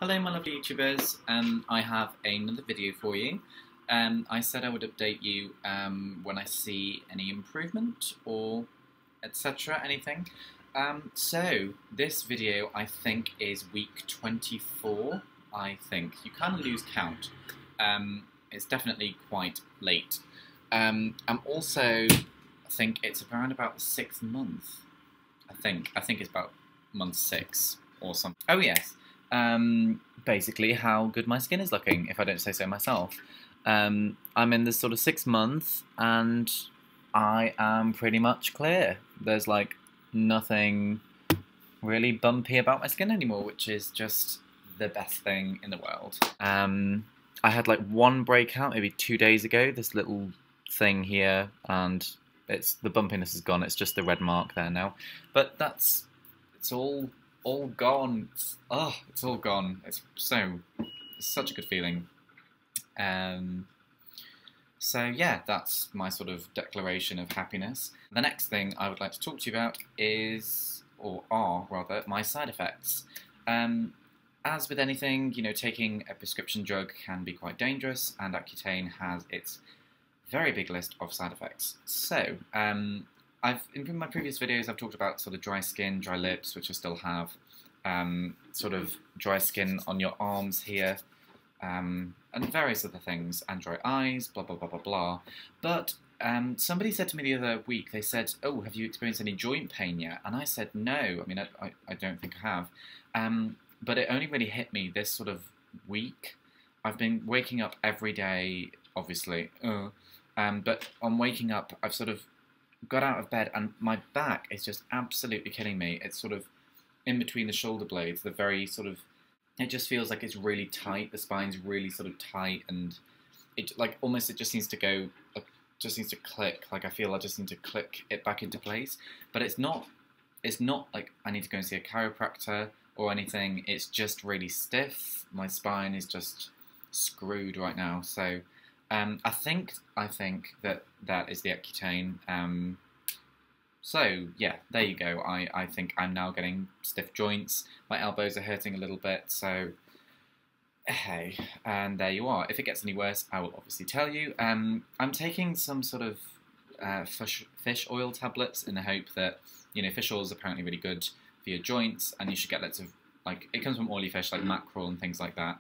Hello my lovely YouTubers, I have another video for you. I said I would update you when I see any improvement or etc. anything. So this video I think is week 24, I think. You kind of lose count. It's definitely quite late. I'm also, I think it's around about the 6th month. I think it's about month 6 or something. Oh yes. Basically how good my skin is looking, if I don't say so myself. I'm in this sort of 6th month and I am pretty much clear. There's like nothing really bumpy about my skin anymore, which is just the best thing in the world. I had like one breakout maybe 2 days ago, this little thing here, and the bumpiness is gone. It's just the red mark there now. But it's all gone. It's all gone. It's such a good feeling. So yeah, that's my sort of declaration of happiness. The next thing I would like to talk to you about are rather my side effects. As with anything, you know, taking a prescription drug can be quite dangerous, and Accutane has its very big list of side effects. So, in my previous videos, I've talked about sort of dry skin, dry lips, which I still have, sort of dry skin on your arms here, and various other things, and dry eyes, blah, blah, blah, blah, blah. But somebody said to me the other week, they said, oh, have you experienced any joint pain yet? And I said, no, I mean, I don't think I have. But it only really hit me this sort of week. I've been waking up every day, obviously, but on waking up, I've sort of got out of bed and my back is just absolutely killing me. It's sort of in between the shoulder blades, the very sort of, it just feels like it's really tight. The spine's really sort of tight, and it like almost it just needs to go, just needs to click. Like I feel I just need to click it back into place. But it's not like I need to go and see a chiropractor or anything. It's just really stiff. My spine is just screwed right now. So I think that is the Accutane. So yeah, there you go. I think I'm now getting stiff joints. My elbows are hurting a little bit. So hey, and there you are. If it gets any worse, I will obviously tell you. I'm taking some sort of fish oil tablets in the hope that, you know, fish oil is apparently really good for your joints, and you should get lots of, like, it comes from oily fish like mackerel and things like that.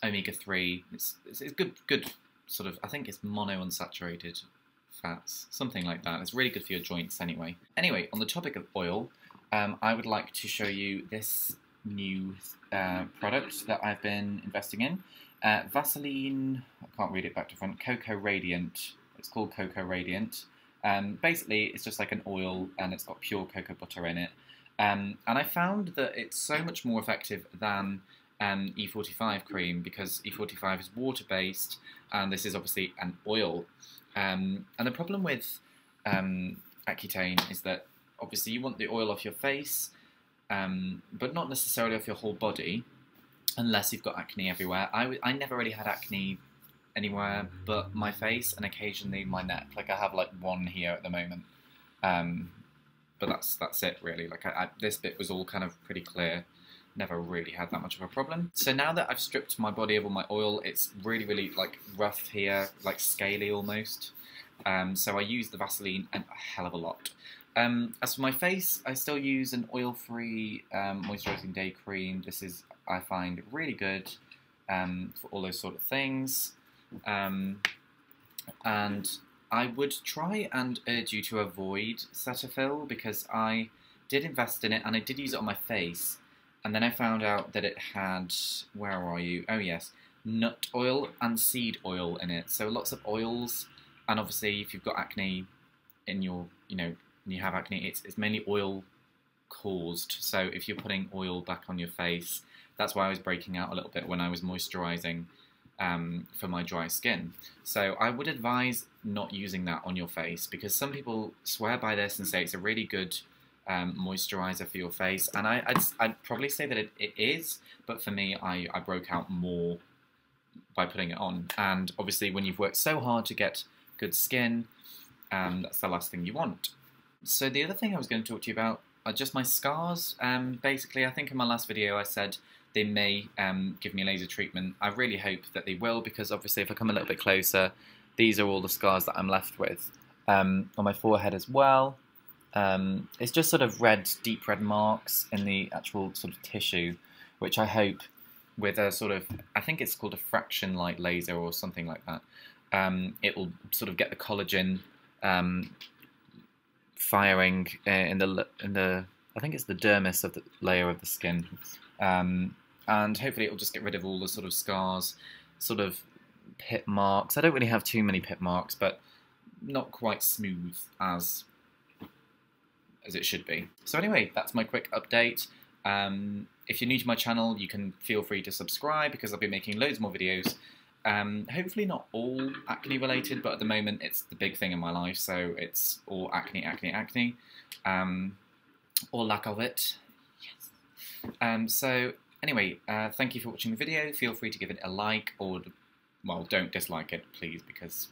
Omega-3, it's good sort of, I think it's monounsaturated fats, something like that. It's really good for your joints anyway. Anyway, on the topic of oil, I would like to show you this new product that I've been investing in. Vaseline, I can't read it back to front, Cocoa Radiant. It's called Cocoa Radiant. Basically, it's just like an oil, and it's got pure cocoa butter in it. And I found that it's so much more effective than E45 cream, because E45 is water-based, and this is obviously an oil. And the problem with Accutane is that obviously you want the oil off your face, but not necessarily off your whole body, unless you've got acne everywhere. I never really had acne anywhere but my face and occasionally my neck. Like I have like one here at the moment, but that's it really. Like this bit was all kind of pretty clear. Never really had that much of a problem. So now that I've stripped my body of all my oil, it's really like rough here, like scaly almost. So I use the Vaseline a hell of a lot. As for my face, I still use an oil-free moisturising day cream. This is, I find, really good for all those sort of things. And I would try and urge you to avoid Cetaphil, because I did invest in it and I did use it on my face. And then I found out that it had, where are you? Oh yes, nut oil and seed oil in it. So lots of oils, and obviously if you've got acne in your, you know, when you have acne, it's mainly oil caused. So if you're putting oil back on your face, that's why I was breaking out a little bit when I was moisturising for my dry skin. So I would advise not using that on your face, because some people swear by this and say it's a really good moisturizer for your face, and I'd probably say that it is, but for me, I broke out more by putting it on. And obviously when you've worked so hard to get good skin, that's the last thing you want. So the other thing I was going to talk to you about are just my scars. Basically, I think in my last video I said they may give me a laser treatment. I really hope that they will, because obviously if I come a little bit closer, these are all the scars that I'm left with. On my forehead as well. It's just sort of deep red marks in the actual sort of tissue, which I hope with a sort of, I think it's called a fraction light laser or something like that, it will sort of get the collagen firing in the I think it's the dermis of the layer of the skin, and hopefully it will just get rid of all the sort of scars, sort of pit marks. I don't really have too many pit marks, but not quite smooth as it should be. So anyway, that's my quick update. If you're new to my channel, you can feel free to subscribe, because I'll be making loads more videos. Hopefully not all acne related, but at the moment it's the big thing in my life, so it's all acne, acne, acne, or lack of it. Yes. So anyway, thank you for watching the video. Feel free to give it a like, or, well, don't dislike it, please, because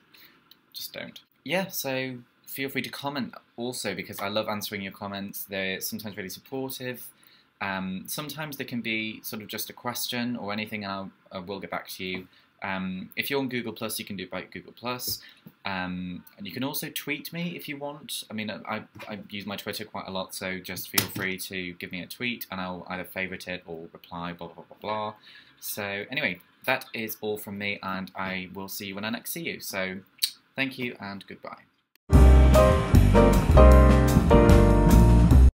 just don't. Yeah, so feel free to comment also, because I love answering your comments. They're sometimes really supportive. Sometimes they can be sort of just a question or anything, and I will get back to you. If you're on Google+, you can do it by Google+. And you can also tweet me if you want. I mean, I use my Twitter quite a lot, so just feel free to give me a tweet, and I'll either favourite it or reply, blah, blah, blah, blah. So anyway, that is all from me, and I will see you when I next see you. So thank you, and goodbye.